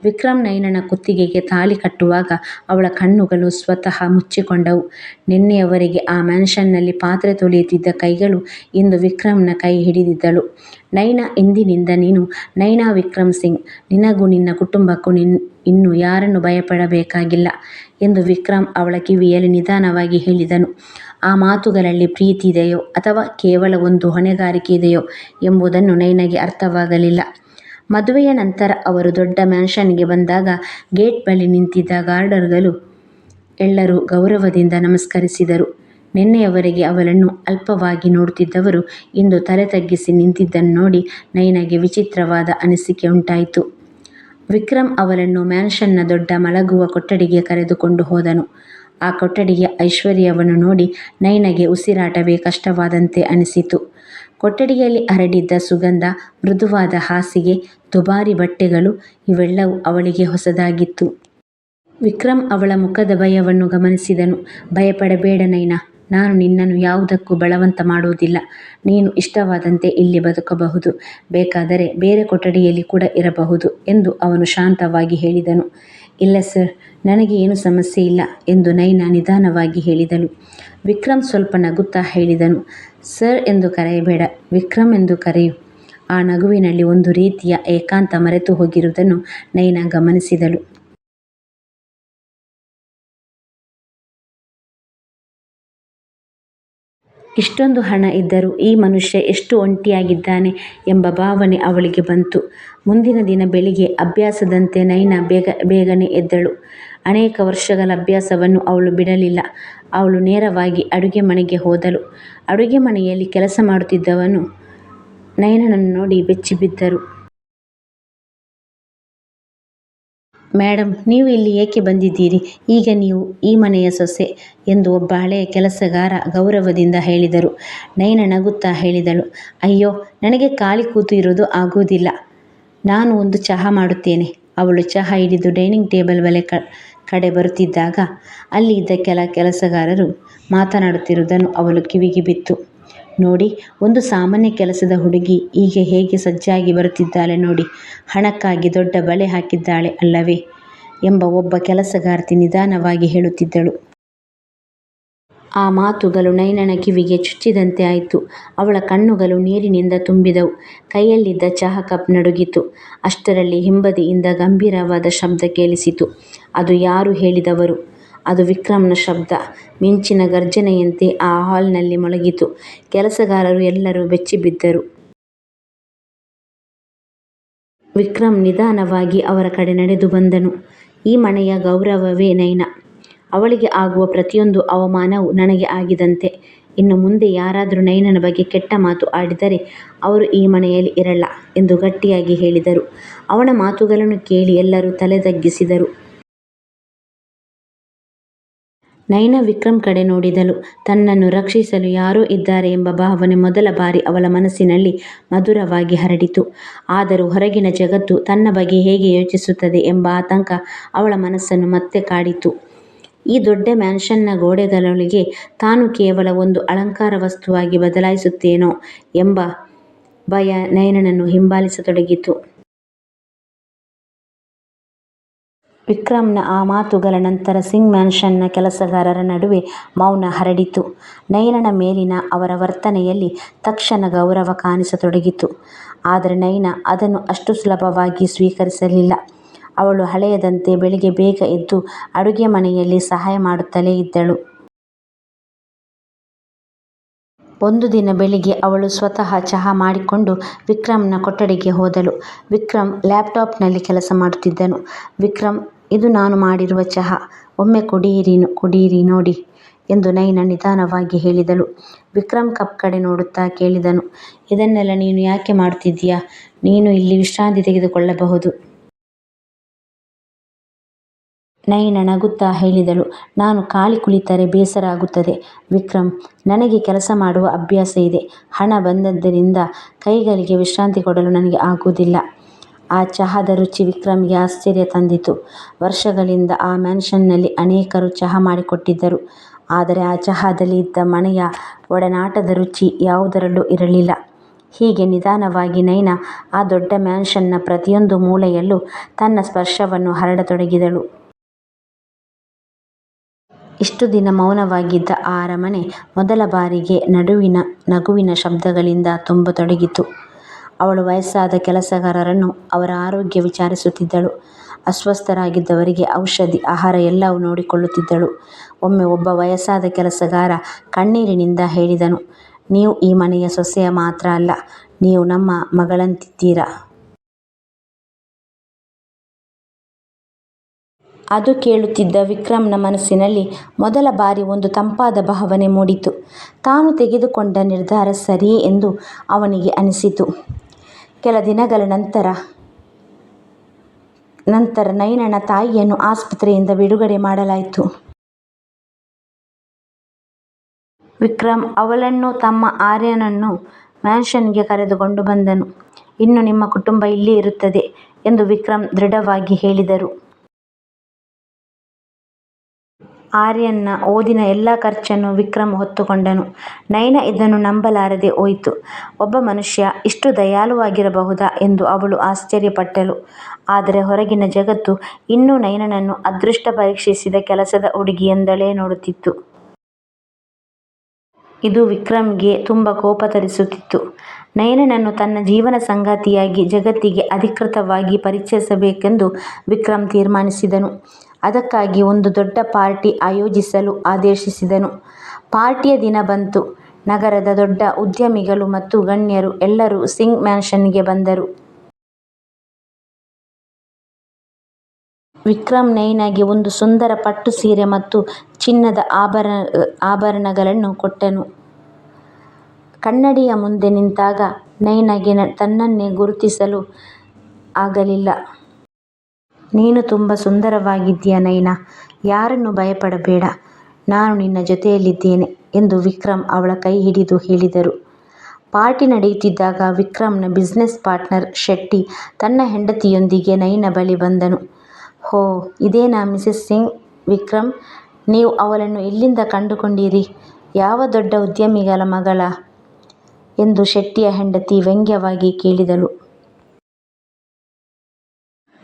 ವಿಕ್ರಮ್ ನೈನಳ ಕುತ್ತಿಗೆಗೆ ತಾಳಿ ಕಟ್ಟುವಾಗ ಅವಳ ಕಣ್ಣುಗಳು ಸ್ವತಃ ಮುಚ್ಚಿಕೊಂಡವು. ನಿನ್ನೆಯವರೆಗೆ ಆ ಮ್ಯಾನ್ಷನ್ನಲ್ಲಿ ಪಾತ್ರೆ ತೊಳೆಯುತ್ತಿದ್ದ ಕೈಗಳು ಇಂದು ವಿಕ್ರಮ್ನ ಕೈ ಹಿಡಿದಿದ್ದಳು. ನೈನಾ, ಇಂದಿನಿಂದ ನೀನು ನೈನಾ ವಿಕ್ರಮ್ ಸಿಂಗ್. ನಿನಗೂ ನಿನ್ನ ಕುಟುಂಬಕ್ಕೂ ಇನ್ನು ಯಾರನ್ನು ಭಯಪಡಬೇಕಾಗಿಲ್ಲ ಎಂದು ವಿಕ್ರಮ್ ಅವಳ ಕಿವಿಯಲ್ಲಿ ನಿಧಾನವಾಗಿ ಹೇಳಿದನು. ಆ ಮಾತುಗಳಲ್ಲಿ ಪ್ರೀತಿ ಇದೆಯೋ ಅಥವಾ ಕೇವಲ ಒಂದು ಹೊಣೆಗಾರಿಕೆ ಇದೆಯೋ ಎಂಬುದನ್ನು ನೈನಾಗೆ ಅರ್ಥವಾಗಲಿಲ್ಲ. ಮದುವೆಯ ನಂತರ ಅವರು ದೊಡ್ಡ ಮ್ಯಾನ್ಷನ್ಗೆ ಬಂದಾಗ ಗೇಟ್ ಬಳಿ ನಿಂತಿದ್ದ ಗಾರ್ಡರ್ಗಳು ಎಲ್ಲರೂ ಗೌರವದಿಂದ ನಮಸ್ಕರಿಸಿದರು. ನಿನ್ನೆಯವರೆಗೆ ಅವಳನ್ನು ಅಲ್ಪವಾಗಿ ನೋಡುತ್ತಿದ್ದವರು ಇಂದು ತಲೆ ತಗ್ಗಿಸಿ ನಿಂತಿದ್ದನ್ನು ನೋಡಿ ನೈನಾಗೆ ವಿಚಿತ್ರವಾದ ಅನಿಸಿಕೆ ಉಂಟಾಯಿತು. ವಿಕ್ರಮ್ ಅವಳನ್ನು ಮ್ಯಾನ್ಷನ್ನ ದೊಡ್ಡ ಮಲಗುವ ಕೊಠಡಿಗೆ ಕರೆದುಕೊಂಡು ಹೋದನು. ಆ ಕೊಠಡಿಯ ಐಶ್ವರ್ಯವನ್ನು ನೋಡಿ ನೈನಾಗೆ ಉಸಿರಾಟವೇ ಕಷ್ಟವಾದಂತೆ ಅನಿಸಿತು. ಕೊಠಡಿಯಲ್ಲಿ ಹರಡಿದ್ದ ಸುಗಂಧ, ಮೃದುವಾದ ಹಾಸಿಗೆ, ದುಬಾರಿ ಬಟ್ಟೆಗಳು ಇವೆಲ್ಲವೂ ಅವಳಿಗೆ ಹೊಸದಾಗಿತ್ತು. ವಿಕ್ರಮ್ ಅವಳ ಮುಖದ ಭಯವನ್ನು ಗಮನಿಸಿದನು. ಭಯಪಡಬೇಡ ನೈನಾ, ನಾನು ನಿನ್ನನ್ನು ಯಾವುದಕ್ಕೂ ಬಲವಂತ ಮಾಡುವುದಿಲ್ಲ. ನೀನು ಇಷ್ಟವಾದಂತೆ ಇಲ್ಲಿ ಬದುಕಬಹುದು. ಬೇಕಾದರೆ ಬೇರೆ ಕೊಠಡಿಯಲ್ಲಿ ಕೂಡ ಇರಬಹುದು ಎಂದು ಅವನು ಶಾಂತವಾಗಿ ಹೇಳಿದನು. ಇಲ್ಲ ಸರ್, ನನಗೆ ಏನು ಸಮಸ್ಯೆ ಇಲ್ಲ ಎಂದು ನೈನಾ ನಿಧಾನವಾಗಿ ಹೇಳಿದಳು. ವಿಕ್ರಮ್ ಸ್ವಲ್ಪ ನಗುತ್ತಾ ಹೇಳಿದನು, ಸರ್ ಎಂದು ಕರೆಯಬೇಡ, ವಿಕ್ರಮ್ ಎಂದು ಕರೆಯು. ಆ ನಗುವಿನಲ್ಲಿ ಒಂದು ರೀತಿಯ ಏಕಾಂತ ಮರೆತು ಹೋಗಿರುವುದನ್ನು ನೈನಾ ಗಮನಿಸಿದಳು. ಇಷ್ಟೊಂದು ಹಣ ಇದ್ದರೂ ಈ ಮನುಷ್ಯ ಎಷ್ಟು ಒಂಟಿಯಾಗಿದ್ದಾನೆ ಎಂಬ ಭಾವನೆ ಅವಳಿಗೆ ಬಂತು. ಮುಂದಿನ ದಿನ ಬೆಳಿಗ್ಗೆ ಅಭ್ಯಾಸದಂತೆ ನೈನಾ ಬೇಗನೆ ಎದ್ದಳು. ಅನೇಕ ವರ್ಷಗಳ ಅಭ್ಯಾಸವನ್ನು ಅವಳು ಬಿಡಲಿಲ್ಲ. ಅವಳು ನೇರವಾಗಿ ಅಡುಗೆ ಮನೆಗೆ ಹೋದಳು. ಅಡುಗೆ ಮನೆಯಲ್ಲಿ ಕೆಲಸ ಮಾಡುತ್ತಿದ್ದವನು ನೈನಾನನ್ನು ನೋಡಿ ಬೆಚ್ಚಿಬಿದ್ದರು. ಮೇಡಮ್, ನೀವು ಇಲ್ಲಿ ಏಕೆ ಬಂದಿದ್ದೀರಿ? ಈಗ ನೀವು ಈ ಮನೆಯ ಸೊಸೆ ಎಂದು ಒಬ್ಬ ಹಳೆಯ ಕೆಲಸಗಾರ ಗೌರವದಿಂದ ಹೇಳಿದರು. ನೈನಾ ನಗುತ್ತಾ ಹೇಳಿದಳು, ಅಯ್ಯೋ, ನನಗೆ ಖಾಲಿ ಕೂತು ಇರೋದು ಆಗುವುದಿಲ್ಲ. ನಾನು ಒಂದು ಚಹಾ ಮಾಡುತ್ತೇನೆ. ಅವಳು ಚಹಾ ಹಿಡಿದು ಡೈನಿಂಗ್ ಟೇಬಲ್ ಕಡೆ ಬರುತ್ತಿದ್ದಾಗ ಅಲ್ಲಿ ಇದ್ದ ಕೆಲಸಗಾರರು ಮಾತನಾಡುತ್ತಿರುವುದನ್ನು ಅವಳು ಕಿವಿಗೆ ಬಿತ್ತು. ನೋಡಿ, ಒಂದು ಸಾಮಾನ್ಯ ಕೆಲಸದ ಹುಡುಗಿ ಈಗ ಹೇಗೆ ಸಜ್ಜಾಗಿ ಬರುತ್ತಿದ್ದಾಳೆ ನೋಡಿ, ಹಣಕ್ಕಾಗಿ ದೊಡ್ಡ ಬಲೆ ಹಾಕಿದ್ದಾಳೆ ಅಲ್ಲವೇ ಎಂಬ ಒಬ್ಬ ಕೆಲಸಗಾರ್ತಿ ನಿಧಾನವಾಗಿ ಹೇಳುತ್ತಿದ್ದಳು. ಆ ಮಾತುಗಳು ನೈನನ ಕಿವಿಗೆ ಚುಚ್ಚಿದಂತೆ ಆಯಿತು. ಅವಳ ಕಣ್ಣುಗಳು ನೀರಿನಿಂದ ತುಂಬಿದವು. ಕೈಯಲ್ಲಿದ್ದ ಚಹಾ ಕಪ್ ನಡುಗಿತು. ಅಷ್ಟರಲ್ಲಿ ಹಿಂಬದಿಯಿಂದ ಗಂಭೀರವಾದ ಶಬ್ದ ಕೇಳಿಸಿತು. ಅದು ಯಾರು ಹೇಳಿದವರು? ಅದು ವಿಕ್ರಮ್ನ ಶಬ್ದ. ಮಿಂಚಿನ ಗರ್ಜನೆಯಂತೆ ಆ ಹಾಲ್ನಲ್ಲಿ ಮೊಳಗಿತು. ಕೆಲಸಗಾರರು ಎಲ್ಲರೂ ಬೆಚ್ಚಿಬಿದ್ದರು. ವಿಕ್ರಮ್ ನಿಧಾನವಾಗಿ ಅವರ ಕಡೆ ನಡೆದು ಬಂದನು. ಈ ಮನೆಯ ಗೌರವವೇ ನೈನಾ. ಅವಳಿಗೆ ಆಗುವ ಪ್ರತಿಯೊಂದು ಅವಮಾನವೂ ನನಗೆ ಆಗಿದಂತೆ. ಇನ್ನು ಮುಂದೆ ಯಾರಾದರೂ ನೈನನ ಬಗ್ಗೆ ಕೆಟ್ಟ ಮಾತು ಆಡಿದರೆ ಅವರು ಈ ಮನೆಯಲ್ಲಿ ಇರಲ್ಲ ಎಂದು ಗಟ್ಟಿಯಾಗಿ ಹೇಳಿದರು. ಅವನ ಮಾತುಗಳನ್ನು ಕೇಳಿ ಎಲ್ಲರೂ ತಲೆ ತಗ್ಗಿಸಿದರು. ನೈನಾ ವಿಕ್ರಮ್ ಕಡೆ ನೋಡಿದಳು. ತನ್ನನ್ನು ರಕ್ಷಿಸಲು ಯಾರೋ ಇದ್ದಾರೆ ಎಂಬ ಭಾವನೆ ಮೊದಲ ಬಾರಿ ಅವಳ ಮನಸ್ಸಿನಲ್ಲಿ ಮಧುರವಾಗಿ ಹರಡಿತು. ಆದರೂ ಹೊರಗಿನ ಜಗತ್ತು ತನ್ನ ಬಗ್ಗೆ ಹೇಗೆ ಯೋಚಿಸುತ್ತದೆ ಎಂಬ ಆತಂಕ ಅವಳ ಮನಸ್ಸನ್ನು ಮತ್ತೆ ಕಾಡಿತು. ಈ ದೊಡ್ಡ ಮ್ಯಾನ್ಷನ್ನ ಗೋಡೆಗಳೊಳಗೆ ತಾನು ಕೇವಲ ಒಂದು ಅಲಂಕಾರ ವಸ್ತುವಾಗಿ ಬದಲಾಯಿಸುತ್ತೇನೋ ಎಂಬ ಭಯ ನೈನನನ್ನು ಹಿಂಬಾಲಿಸತೊಡಗಿತು. ವಿಕ್ರಮ್ನ ಆ ಮಾತುಗಳ ನಂತರ ಸಿಂಗ್ ಮ್ಯಾನ್ಷನ್ನ ಕೆಲಸಗಾರರ ನಡುವೆ ಮೌನ ಹರಡಿತು. ನೈನನ ಮೇಲಿನ ಅವರ ವರ್ತನೆಯಲ್ಲಿ ತಕ್ಷಣ ಗೌರವ ಕಾಣಿಸತೊಡಗಿತು. ಆದರೆ ನೈನಾ ಅದನ್ನು ಅಷ್ಟು ಸುಲಭವಾಗಿ ಸ್ವೀಕರಿಸಲಿಲ್ಲ. ಅವಳು ಹಳೆಯದಂತೆ ಬೆಳಿಗ್ಗೆ ಬೇಗ ಎದ್ದು ಅಡುಗೆ ಮನೆಯಲ್ಲಿ ಸಹಾಯ ಮಾಡುತ್ತಲೇ ಇದ್ದಳು. ಒಂದು ದಿನ ಬೆಳಿಗ್ಗೆ ಅವಳು ಸ್ವತಃ ಚಹಾ ಮಾಡಿಕೊಂಡು ವಿಕ್ರಮ್ನ ಕೊಠಡಿಗೆ ಹೋದಳು. ವಿಕ್ರಮ್ ಲ್ಯಾಪ್ಟಾಪ್ನಲ್ಲಿ ಕೆಲಸ ಮಾಡುತ್ತಿದ್ದನು. ವಿಕ್ರಮ್, ಇದು ನಾನು ಮಾಡಿರುವ ಚಹಾ, ಒಮ್ಮೆ ಕುಡಿಯಿರಿ ನೋಡಿ ಎಂದು ನೈನಾ ನಿಧಾನವಾಗಿ ಹೇಳಿದಳು. ವಿಕ್ರಮ್ ಕಪ್ ಕಡೆ ನೋಡುತ್ತಾ ಕೇಳಿದನು, ಇದನ್ನೆಲ್ಲ ನೀನು ಯಾಕೆ ಮಾಡುತ್ತಿದ್ದೀಯಾ? ನೀನು ಇಲ್ಲಿ ವಿಶ್ರಾಂತಿ ತೆಗೆದುಕೊಳ್ಳಬಹುದು. ನೈನಾ ನಗುತ್ತಾ ಹೇಳಿದಳು, ನಾನು ಖಾಲಿ ಕುಳಿತರೆ ಬೇಸರ ಆಗುತ್ತದೆ ವಿಕ್ರಮ್. ನನಗೆ ಕೆಲಸ ಮಾಡುವ ಅಭ್ಯಾಸ ಇದೆ. ಹಣ ಬಂದದ್ದರಿಂದ ಕೈಗಳಿಗೆ ವಿಶ್ರಾಂತಿ ಕೊಡಲು ನನಗೆ ಆಗುವುದಿಲ್ಲ. ಆ ಚಹಾದ ರುಚಿ ವಿಕ್ರಮ್ಗೆ ಆಶ್ಚರ್ಯ ತಂದಿತು. ವರ್ಷಗಳಿಂದ ಆ ಮ್ಯಾನ್ಷನ್ನಲ್ಲಿ ಅನೇಕರು ಚಹಾ ಮಾಡಿಕೊಟ್ಟಿದ್ದರು. ಆದರೆ ಆ ಚಹಾದಲ್ಲಿ ಇದ್ದ ಮನೆಯ ಒಡನಾಟದ ರುಚಿ ಯಾವುದರಲ್ಲೂ ಇರಲಿಲ್ಲ. ಹೀಗೆ ನಿಧಾನವಾಗಿ ನೈನಾ ಆ ದೊಡ್ಡ ಮ್ಯಾನ್ಷನ್ನ ಪ್ರತಿಯೊಂದು ಮೂಲೆಯಲ್ಲೂ ತನ್ನ ಸ್ಪರ್ಶವನ್ನು ಹರಡತೊಡಗಿದಳು. ಇಷ್ಟು ದಿನ ಮೌನವಾಗಿದ್ದ ಆ ಅರಮನೆ ಮೊದಲ ಬಾರಿಗೆ ನಗುವಿನ ಶಬ್ದಗಳಿಂದ ತುಂಬತೊಡಗಿತು. ಅವಳು ವಯಸ್ಸಾದ ಕೆಲಸಗಾರರನ್ನು ಅವರ ಆರೋಗ್ಯ ವಿಚಾರಿಸುತ್ತಿದ್ದಳು. ಅಸ್ವಸ್ಥರಾಗಿದ್ದವರಿಗೆ ಔಷಧಿ, ಆಹಾರ ಎಲ್ಲವೂ ನೋಡಿಕೊಳ್ಳುತ್ತಿದ್ದಳು. ಒಮ್ಮೆ ಒಬ್ಬ ವಯಸ್ಸಾದ ಕೆಲಸಗಾರ ಕಣ್ಣೀರಿನಿಂದ ಹೇಳಿದನು, ನೀವು ಈ ಮನೆಯ ಸೊಸೆಯ ಮಾತ್ರ ಅಲ್ಲ, ನೀವು ನಮ್ಮ ಮಗಳಂತಿದ್ದೀರಾ. ಅದು ಕೇಳುತ್ತಿದ್ದ ವಿಕ್ರಮ್ನ ಮನಸ್ಸಿನಲ್ಲಿ ಮೊದಲ ಬಾರಿ ಒಂದು ತಂಪಾದ ಭಾವನೆ ಮೂಡಿತು. ತಾನು ತೆಗೆದುಕೊಂಡ ನಿರ್ಧಾರ ಸರಿಯೇ ಎಂದು ಅವನಿಗೆ ಅನಿಸಿತು. ಕೆಲ ದಿನಗಳ ನಂತರ ನಂತರ ನಯನನ ತಾಯಿಯನ್ನು ಆಸ್ಪತ್ರೆಯಿಂದ ಬಿಡುಗಡೆ ಮಾಡಲಾಯಿತು. ವಿಕ್ರಮ್ ಅವಳನ್ನು ತಮ್ಮ ಆರ್ಯನನ್ನು ಮ್ಯಾನ್ಷನ್ಗೆ ಕರೆದುಕೊಂಡು ಬಂದನು. ಇನ್ನು ನಿಮ್ಮ ಕುಟುಂಬ ಇಲ್ಲೇ ಇರುತ್ತದೆ ಎಂದು ವಿಕ್ರಮ್ ದೃಢವಾಗಿ ಹೇಳಿದರು. ಆರ್ಯನ್ನ ಓದಿನ ಎಲ್ಲ ಖರ್ಚನ್ನು ವಿಕ್ರಮ್ ಹೊತ್ತುಕೊಂಡನು. ನಯನ ಇದನ್ನು ನಂಬಲಾರದೆ ಹೋಯಿತು. ಒಬ್ಬ ಮನುಷ್ಯ ಇಷ್ಟು ದಯಾಳುವಾಗಿರಬಹುದಾ ಎಂದು ಅವಳು ಆಶ್ಚರ್ಯಪಟ್ಟಳು. ಆದರೆ ಹೊರಗಿನ ಜಗತ್ತು ಇನ್ನೂ ನಯನನನ್ನು ಅದೃಷ್ಟ ಪರೀಕ್ಷಿಸಿದ ಕೆಲಸದ ಹುಡುಗಿಯೆಂದಲೇ ನೋಡುತ್ತಿತ್ತು. ಇದು ವಿಕ್ರಮ್ಗೆ ತುಂಬ ಕೋಪ ತರಿಸುತ್ತಿತ್ತು. ನಯನನನ್ನು ತನ್ನ ಜೀವನ ಸಂಗಾತಿಯಾಗಿ ಜಗತ್ತಿಗೆ ಅಧಿಕೃತವಾಗಿ ಪರಿಚಯಿಸಬೇಕೆಂದು ವಿಕ್ರಮ್ ತೀರ್ಮಾನಿಸಿದನು. ಅದಕ್ಕಾಗಿ ಒಂದು ದೊಡ್ಡ ಪಾರ್ಟಿ ಆಯೋಜಿಸಲು ಆದೇಶಿಸಿದನು. ಪಾರ್ಟಿಯ ದಿನ ಬಂತು. ನಗರದ ದೊಡ್ಡ ಉದ್ಯಮಿಗಳು ಮತ್ತು ಗಣ್ಯರು ಎಲ್ಲರೂ ಸಿಂಗ್ ಮ್ಯಾನ್ಷನ್ಗೆ ಬಂದರು. ವಿಕ್ರಮ್ ನಯನಗೆ ಒಂದು ಸುಂದರ ಪಟ್ಟು ಸೀರೆ ಮತ್ತು ಚಿನ್ನದ ಆಭರಣಗಳನ್ನು ಕೊಟ್ಟನು. ಕನ್ನಡಿಯ ಮುಂದೆ ನಿಂತಾಗ ನಯನಗೆ ತನ್ನನ್ನೇ ಗುರುತಿಸಲು ಆಗಲಿಲ್ಲ. ನೀನು ತುಂಬ ಸುಂದರವಾಗಿದ್ದೀಯ ನಯನ, ಯಾರನ್ನೂ ಭಯಪಡಬೇಡ, ನಾನು ನಿನ್ನ ಜೊತೆಯಲ್ಲಿದ್ದೇನೆ ಎಂದು ವಿಕ್ರಮ್ ಅವಳ ಕೈ ಹಿಡಿದು ಹೇಳಿದರು. ಪಾರ್ಟಿ ನಡೆಯುತ್ತಿದ್ದಾಗ ವಿಕ್ರಮ್ನ ಬಿಸ್ನೆಸ್ ಪಾರ್ಟ್ನರ್ ಶೆಟ್ಟಿ ತನ್ನ ಹೆಂಡತಿಯೊಂದಿಗೆ ನಯನ ಬಳಿ ಬಂದನು. ಹೋ, ಇದೇನಾ ಮಿಸೆಸ್ ಸಿಂಗ್? ವಿಕ್ರಮ್, ನೀವು ಅವಳನ್ನು ಎಲ್ಲಿಂದ ಕಂಡುಕೊಂಡಿರಿ? ಯಾವ ದೊಡ್ಡ ಉದ್ಯಮಿಗಳ ಮಗಳಾ ಎಂದು ಶೆಟ್ಟಿಯ ಹೆಂಡತಿ ವ್ಯಂಗ್ಯವಾಗಿ ಕೇಳಿದಳು.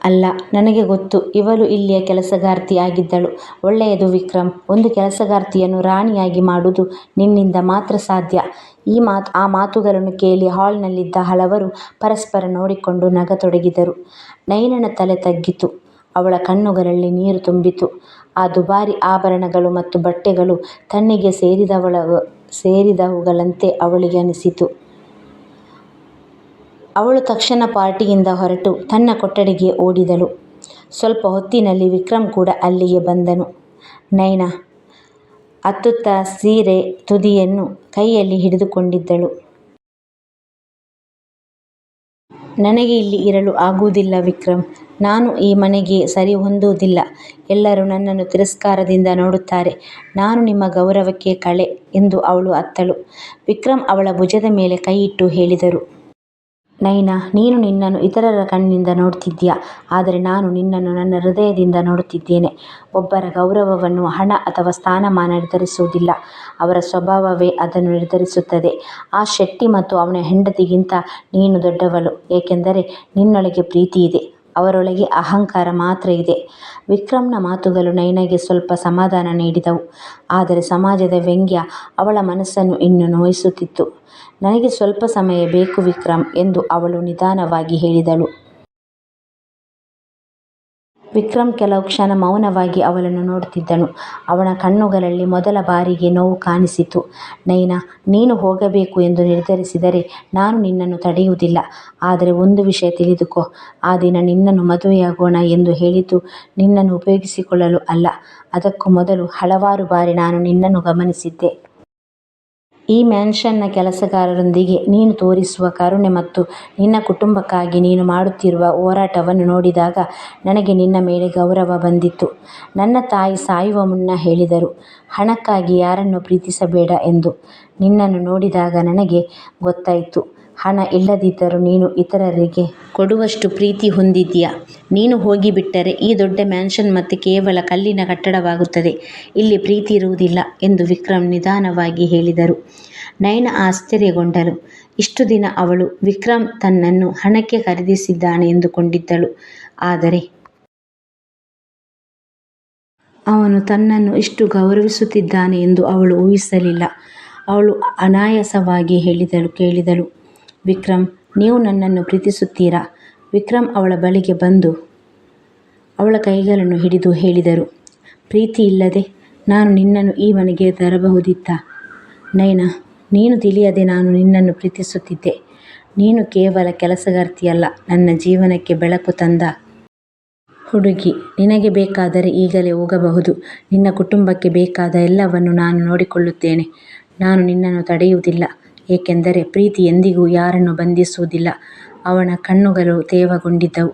ಅಲ್ಲ, ನನಗೆ ಗೊತ್ತು, ಇವಳು ಇಲ್ಲಿಯ ಕೆಲಸಗಾರ್ತಿ ಆಗಿದ್ದಳು. ಒಳ್ಳೆಯದು ವಿಕ್ರಮ್, ಒಂದು ಕೆಲಸಗಾರ್ತಿಯನ್ನು ರಾಣಿಯಾಗಿ ಮಾಡುವುದು ನಿನ್ನಿಂದ ಮಾತ್ರ ಸಾಧ್ಯ. ಆ ಮಾತುಗಳನ್ನು ಕೇಳಿ ಹಾಲ್ನಲ್ಲಿದ್ದ ಹಲವರು ಪರಸ್ಪರ ನೋಡಿಕೊಂಡು ನಗತೊಡಗಿದರು. ನಯನನ ತಲೆ ತಗ್ಗಿತು. ಅವಳ ಕಣ್ಣುಗಳಲ್ಲಿ ನೀರು ತುಂಬಿತು. ಆ ದುಬಾರಿ ಆಭರಣಗಳು ಮತ್ತು ಬಟ್ಟೆಗಳು ತನ್ನಿಗೆ ಸೇರಿದವುಗಳಂತೆ ಅವಳಿಗೆ ಅನಿಸಿತು. ಅವಳು ತಕ್ಷಣ ಪಾರ್ಟಿಯಿಂದ ಹೊರಟು ತನ್ನ ಕೊಠಡಿಗೆ ಓಡಿದಳು. ಸ್ವಲ್ಪ ಹೊತ್ತಿನಲ್ಲಿ ವಿಕ್ರಮ್ ಕೂಡ ಅಲ್ಲಿಗೆ ಬಂದನು. ನಯನ ಅತ್ತುತ್ತಾ ಸೀರೆ ತುದಿಯನ್ನು ಕೈಯಲ್ಲಿ ಹಿಡಿದುಕೊಂಡಿದ್ದಳು. ನನಗೆ ಇಲ್ಲಿ ಇರಲು ಆಗುವುದಿಲ್ಲ ವಿಕ್ರಮ್, ನಾನು ಈ ಮನೆಗೆ ಸರಿ ಹೊಂದುವುದಿಲ್ಲ. ಎಲ್ಲರೂ ನನ್ನನ್ನು ತಿರಸ್ಕಾರದಿಂದ ನೋಡುತ್ತಾರೆ. ನಾನು ನಿಮ್ಮ ಗೌರವಕ್ಕೆ ಕಳೆ ಎಂದು ಅವಳು ಅತ್ತಳು. ವಿಕ್ರಮ್ ಅವಳ ಭುಜದ ಮೇಲೆ ಕೈಯಿಟ್ಟು ಹೇಳಿದರು. ನಯನ, ನೀನು ನಿನ್ನನ್ನು ಇತರರ ಕಣ್ಣಿನಿಂದ ನೋಡ್ತಿದ್ದೀಯ, ಆದರೆ ನಾನು ನಿನ್ನನ್ನು ನನ್ನ ಹೃದಯದಿಂದ ನೋಡುತ್ತಿದ್ದೇನೆ. ಒಬ್ಬರ ಗೌರವವನ್ನು ಹಣ ಅಥವಾ ಸ್ಥಾನಮಾನ ನಿರ್ಧರಿಸುವುದಿಲ್ಲ, ಅವರ ಸ್ವಭಾವವೇ ಅದನ್ನು ನಿರ್ಧರಿಸುತ್ತದೆ. ಆ ಶೆಟ್ಟಿ ಮತ್ತು ಅವನ ಹೆಂಡತಿಗಿಂತ ನೀನು ದೊಡ್ಡವಳು, ಏಕೆಂದರೆ ನಿನ್ನೊಳಗೆ ಪ್ರೀತಿ ಇದೆ, ಅವರೊಳಗೆ ಅಹಂಕಾರ ಮಾತ್ರ ಇದೆ. ವಿಕ್ರಮ್ನ ಮಾತುಗಳು ನಯನಗೆ ಸ್ವಲ್ಪ ಸಮಾಧಾನ ನೀಡಿದವು. ಆದರೆ ಸಮಾಜದ ವ್ಯಂಗ್ಯ ಅವಳ ಮನಸ್ಸನ್ನು ಇನ್ನೂ ನೋಯಿಸುತ್ತಿತ್ತು. ನನಗೆ ಸ್ವಲ್ಪ ಸಮಯ ಬೇಕು ವಿಕ್ರಮ್ ಎಂದು ಅವಳು ನಿಧಾನವಾಗಿ ಹೇಳಿದಳು. ವಿಕ್ರಮ್ ಕೆಲವು ಕ್ಷಣ ಮೌನವಾಗಿ ಅವಳನ್ನು ನೋಡುತ್ತಿದ್ದನು. ಅವನ ಕಣ್ಣುಗಳಲ್ಲಿ ಮೊದಲ ಬಾರಿಗೆ ನೋವು ಕಾಣಿಸಿತು. ನಯನ, ನೀನು ಹೋಗಬೇಕು ಎಂದು ನಿರ್ಧರಿಸಿದರೆ ನಾನು ನಿನ್ನನ್ನು ತಡೆಯುವುದಿಲ್ಲ. ಆದರೆ ಒಂದು ವಿಷಯ ತಿಳಿದುಕೋ, ಆ ದಿನ ನಿನ್ನನ್ನು ಮದುವೆಯಾಗೋಣ ಎಂದು ಹೇಳಿದ್ದು ನಿನ್ನನ್ನು ಉಪಯೋಗಿಸಿಕೊಳ್ಳಲು ಅಲ್ಲ. ಅದಕ್ಕೂ ಮೊದಲು ಹಲವಾರು ಬಾರಿ ನಾನು ನಿನ್ನನ್ನು ಗಮನಿಸಿದ್ದೆ. ಈ ಮ್ಯಾನ್ಷನ್ನ ಕೆಲಸಗಾರರೊಂದಿಗೆ ನೀನು ತೋರಿಸುವ ಕರುಣೆ ಮತ್ತು ನಿನ್ನ ಕುಟುಂಬಕ್ಕಾಗಿ ನೀನು ಮಾಡುತ್ತಿರುವ ಹೋರಾಟವನ್ನು ನೋಡಿದಾಗ ನನಗೆ ನಿನ್ನ ಮೇಲೆ ಗೌರವ ಬಂದಿತ್ತು. ನನ್ನ ತಾಯಿ ಸಾಯುವ ಮುನ್ನ ಹೇಳಿದರು, ಹಣಕ್ಕಾಗಿ ಯಾರನ್ನೂ ಪ್ರೀತಿಸಬೇಡ ಎಂದು. ನಿನ್ನನ್ನು ನೋಡಿದಾಗ ನನಗೆ ಗೊತ್ತಾಯಿತು, ಹಣ ಇಲ್ಲದಿದ್ದರೂ ನೀನು ಇತರರಿಗೆ ಕೊಡುವಷ್ಟು ಪ್ರೀತಿ ಹೊಂದಿದ್ದೀಯ. ನೀನು ಹೋಗಿಬಿಟ್ಟರೆ ಈ ದೊಡ್ಡ ಮ್ಯಾನ್ಷನ್ ಮತ್ತೆ ಕೇವಲ ಕಲ್ಲಿನ ಕಟ್ಟಡವಾಗುತ್ತದೆ. ಇಲ್ಲಿ ಪ್ರೀತಿ ಇರುವುದಿಲ್ಲ ಎಂದು ವಿಕ್ರಮ್ ನಿಧಾನವಾಗಿ ಹೇಳಿದರು. ನಯನ ಆಶ್ಚರ್ಯಗೊಂಡಳು. ಇಷ್ಟು ದಿನ ಅವಳು ವಿಕ್ರಮ್ ತನ್ನನ್ನು ಹಣಕ್ಕೆ ಖರೀದಿಸಿದ್ದಾನೆ ಎಂದುಕೊಂಡಿದ್ದಳು. ಆದರೆ ಅವನು ತನ್ನನ್ನು ಇಷ್ಟು ಗೌರವಿಸುತ್ತಿದ್ದಾನೆ ಎಂದು ಅವಳು ಊಹಿಸಲಿಲ್ಲ. ಅವಳು ಅನಾಯಾಸವಾಗಿ ಕೇಳಿದಳು, ವಿಕ್ರಮ್, ನೀವು ನನ್ನನ್ನು ಪ್ರೀತಿಸುತ್ತೀರಾ? ವಿಕ್ರಮ್ ಅವಳ ಬಳಿಗೆ ಬಂದು ಅವಳ ಕೈಗಳನ್ನು ಹಿಡಿದು ಹೇಳಿದರು. ಪ್ರೀತಿ ಇಲ್ಲದೆ ನಾನು ನಿನ್ನನ್ನು ಈ ಮನೆಗೆ ತರಬಹುದಿತ್ತಾ? ನಯನ, ನೀನು ತಿಳಿಯದೆ ನಾನು ನಿನ್ನನ್ನು ಪ್ರೀತಿಸುತ್ತಿದ್ದೆ. ನೀನು ಕೇವಲ ಕೆಲಸಗಾರ್ತಿಯಲ್ಲ, ನನ್ನ ಜೀವನಕ್ಕೆ ಬೆಳಕು ತಂದ ಹುಡುಗಿ. ನಿನಗೆ ಬೇಕಾದರೆ ಈಗಲೇ ಹೋಗಬಹುದು. ನಿನ್ನ ಕುಟುಂಬಕ್ಕೆ ಬೇಕಾದ ಎಲ್ಲವನ್ನು ನಾನು ನೋಡಿಕೊಳ್ಳುತ್ತೇನೆ. ನಾನು ನಿನ್ನನ್ನು ತಡೆಯುವುದಿಲ್ಲ, ಏಕೆಂದರೆ ಪ್ರೀತಿ ಎಂದಿಗೂ ಯಾರನ್ನೂ ಬಂಧಿಸುವುದಿಲ್ಲ. ಅವನ ಕಣ್ಣುಗಳು ತೇವಗೊಂಡಿದ್ದವು.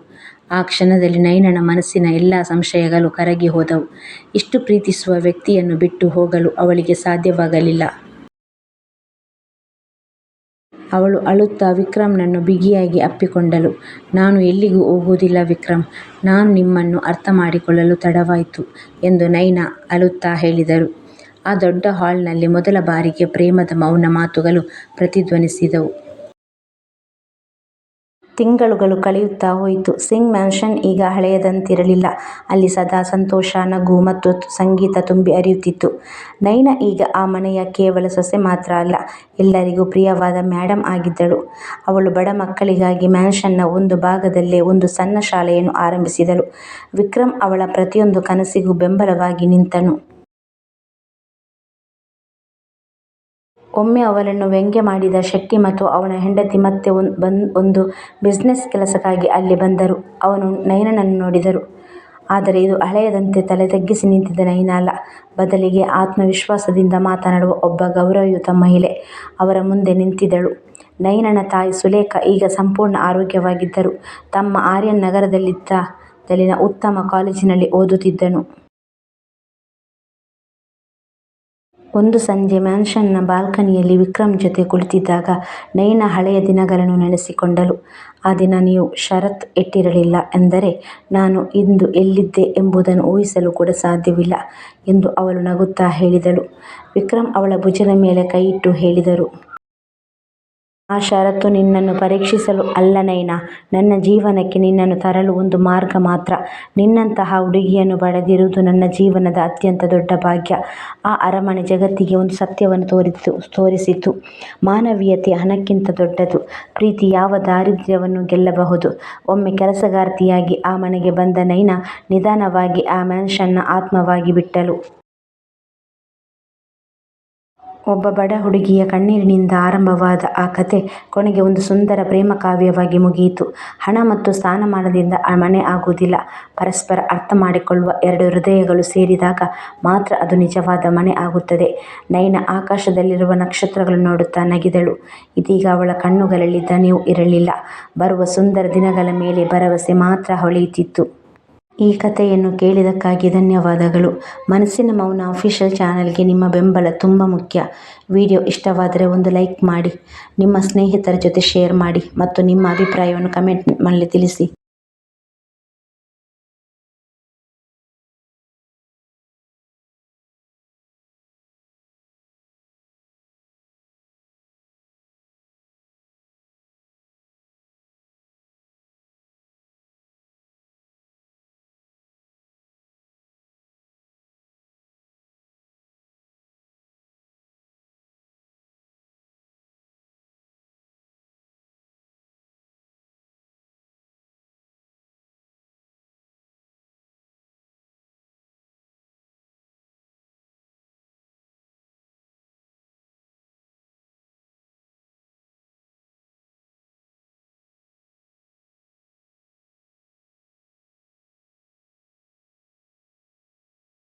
ಆ ಕ್ಷಣದಲ್ಲಿ ನಯನನ ಮನಸ್ಸಿನ ಎಲ್ಲ ಸಂಶಯಗಳು ಕರಗಿ ಹೋದವು. ಇಷ್ಟು ಪ್ರೀತಿಸುವ ವ್ಯಕ್ತಿಯನ್ನು ಬಿಟ್ಟು ಹೋಗಲು ಅವಳಿಗೆ ಸಾಧ್ಯವಾಗಲಿಲ್ಲ. ಅವಳು ಅಳುತ್ತಾ ವಿಕ್ರಮ್ನನ್ನು ಬಿಗಿಯಾಗಿ ಅಪ್ಪಿಕೊಂಡಳು. ನಾನು ಎಲ್ಲಿಗೂ ಹೋಗುವುದಿಲ್ಲ ವಿಕ್ರಮ್, ನಾನು ನಿಮ್ಮನ್ನು ಅರ್ಥ ಮಾಡಿಕೊಳ್ಳಲು ತಡವಾಯಿತು ಎಂದು ನಯನ ಅಳುತ್ತಾ ಹೇಳಿದರು. ಆ ದೊಡ್ಡ ಹಾಲ್ನಲ್ಲಿ ಮೊದಲ ಬಾರಿಗೆ ಪ್ರೇಮದ ಮೌನ ಮಾತುಗಳು ಪ್ರತಿಧ್ವನಿಸಿದವು. ತಿಂಗಳುಗಳು ಕಳೆಯುತ್ತಾ ಹೋಯಿತು. ಸಿಂಗ್ ಮ್ಯಾನ್ಷನ್ ಈಗ ಹಳೆಯದಂತಿರಲಿಲ್ಲ. ಅಲ್ಲಿ ಸದಾ ಸಂತೋಷ, ನಗು ಮತ್ತು ಸಂಗೀತ ತುಂಬಿ ಹರಿಯುತ್ತಿತ್ತು. ನಯನ ಈಗ ಆ ಮನೆಯ ಕೇವಲ ಸೊಸೆ ಮಾತ್ರ ಅಲ್ಲ, ಎಲ್ಲರಿಗೂ ಪ್ರಿಯವಾದ ಮೇಡಮ್ ಆಗಿದ್ದಳು. ಅವಳು ಬಡ ಮಕ್ಕಳಿಗಾಗಿ ಮ್ಯಾನ್ಷನ್ನ ಒಂದು ಭಾಗದಲ್ಲೇ ಒಂದು ಸಣ್ಣ ಶಾಲೆಯನ್ನು ಆರಂಭಿಸಿದಳು. ವಿಕ್ರಮ್ ಅವಳ ಪ್ರತಿಯೊಂದು ಕನಸಿಗೂ ಬೆಂಬಲವಾಗಿ ನಿಂತನು. ಒಮ್ಮೆ ಅವಳನ್ನು ವ್ಯಂಗ್ಯ ಮಾಡಿದ ಶೆಟ್ಟಿ ಮತ್ತು ಅವನ ಹೆಂಡತಿ ಮತ್ತೆ ಒಂದು ಬಿಸಿನೆಸ್ ಕೆಲಸಕ್ಕಾಗಿ ಅಲ್ಲಿ ಬಂದರು. ಅವನು ನಯನನನ್ನು ನೋಡಿದರು. ಆದರೆ ಇದು ಹಳೆಯದಂತೆ ತಲೆ ತಗ್ಗಿಸಿ ನಿಂತಿದ್ದ ನಯನ ಅಲ್ಲ, ಬದಲಿಗೆ ಆತ್ಮವಿಶ್ವಾಸದಿಂದ ಮಾತನಾಡುವ ಒಬ್ಬ ಗೌರವಯುತ ಮಹಿಳೆ ಅವರ ಮುಂದೆ ನಿಂತಿದ್ದಳು. ನಯನನ ತಾಯಿ ಸುಲೇಖ ಈಗ ಸಂಪೂರ್ಣ ಆರೋಗ್ಯವಾಗಿದ್ದರು. ತಮ್ಮ ಆರ್ಯನ್ ನಗರದಲ್ಲಿನ ಉತ್ತಮ ಕಾಲೇಜಿನಲ್ಲಿ ಓದುತ್ತಿದ್ದನು. ಒಂದು ಸಂಜೆ ಮ್ಯಾನ್ಷನ್ನ ಬಾಲ್ಕನಿಯಲ್ಲಿ ವಿಕ್ರಮ್ ಜೊತೆ ಕುಳಿತಿದ್ದಾಗ ನಯನ ಹಳೆಯ ದಿನಗಳನ್ನು ನೆನೆಸಿಕೊಂಡಳು. ಆ ದಿನ ನೀವು ಷರತ್ತು ಇಟ್ಟಿರಲಿಲ್ಲ ಎಂದರೆ ನಾನು ಇಂದು ಎಲ್ಲಿದ್ದೆ ಎಂಬುದನ್ನು ಊಹಿಸಲು ಕೂಡ ಸಾಧ್ಯವಿಲ್ಲ ಎಂದು ಅವಳು ನಗುತ್ತಾ ಹೇಳಿದಳು. ವಿಕ್ರಮ್ ಅವಳ ಭುಜದ ಮೇಲೆ ಕೈಯಿಟ್ಟು ಹೇಳಿದರು. ಆ ಷರತ್ತು ನಿನ್ನನ್ನು ಪರೀಕ್ಷಿಸಲು ಅಲ್ಲ ನಯನ, ನನ್ನ ಜೀವನಕ್ಕೆ ನಿನ್ನನ್ನು ತರಲು ಒಂದು ಮಾರ್ಗ ಮಾತ್ರ. ನಿನ್ನಂತಹ ಹುಡುಗಿಯನ್ನು ಪಡೆದಿರುವುದು ನನ್ನ ಜೀವನದ ಅತ್ಯಂತ ದೊಡ್ಡ ಭಾಗ್ಯ. ಆ ಅರಮನೆ ಜಗತ್ತಿಗೆ ಒಂದು ಸತ್ಯವನ್ನು ತೋರಿಸಿತು. ಮಾನವೀಯತೆ ಹಣಕ್ಕಿಂತ ದೊಡ್ಡದು. ಪ್ರೀತಿ ಯಾವ ದಾರಿದ್ರ್ಯವನ್ನು ಗೆಲ್ಲಬಹುದು. ಒಮ್ಮೆ ಕೆಲಸಗಾರ್ತಿಯಾಗಿ ಆ ಮನೆಗೆ ಬಂದ ನಯನ ನಿಧಾನವಾಗಿ ಆ ಮ್ಯಾನ್ಷನ್ನ ಆತ್ಮವಾಗಿ ಬಿಟ್ಟಳು. ಒಬ್ಬ ಬಡ ಹುಡುಗಿಯ ಕಣ್ಣೀರಿನಿಂದ ಆರಂಭವಾದ ಆ ಕಥೆ ಕೊನೆಗೆ ಒಂದು ಸುಂದರ ಪ್ರೇಮ ಕಾವ್ಯವಾಗಿ ಮುಗಿಯಿತು. ಹಣ ಮತ್ತು ಸ್ಥಾನಮಾನದಿಂದ ಆ ಮನೆ ಆಗುವುದಿಲ್ಲ. ಪರಸ್ಪರ ಅರ್ಥ ಮಾಡಿಕೊಳ್ಳುವ ಎರಡು ಹೃದಯಗಳು ಸೇರಿದಾಗ ಮಾತ್ರ ಅದು ನಿಜವಾದ ಮನೆ ಆಗುತ್ತದೆ. ನಯನ ಆಕಾಶದಲ್ಲಿರುವ ನಕ್ಷತ್ರಗಳನ್ನು ನೋಡುತ್ತಾ ನಗಿದಳು. ಇದೀಗ ಅವಳ ಕಣ್ಣುಗಳಲ್ಲಿ ದಣಿವು ಇರಲಿಲ್ಲ. ಬರುವ ಸುಂದರ ದಿನಗಳ ಮೇಲೆ ಭರವಸೆ ಮಾತ್ರ ಹೊಳೆಯುತ್ತಿತ್ತು. ಈ ಕಥೆಯನ್ನು ಕೇಳಿದ್ದಕ್ಕಾಗಿ ಧನ್ಯವಾದಗಳು. ಮನಸ್ಸಿನ ಮೌನ ಅಫಿಷಿಯಲ್ ಚಾನೆಲ್ಗೆ ನಿಮ್ಮ ಬೆಂಬಲ ತುಂಬ ಮುಖ್ಯ. ವಿಡಿಯೋ ಇಷ್ಟವಾದರೆ ಒಂದು ಲೈಕ್ ಮಾಡಿ, ನಿಮ್ಮ ಸ್ನೇಹಿತರ ಜೊತೆ ಶೇರ್ ಮಾಡಿ ಮತ್ತು ನಿಮ್ಮ ಅಭಿಪ್ರಾಯವನ್ನು ಕಮೆಂಟ್ನಲ್ಲಿ ತಿಳಿಸಿ.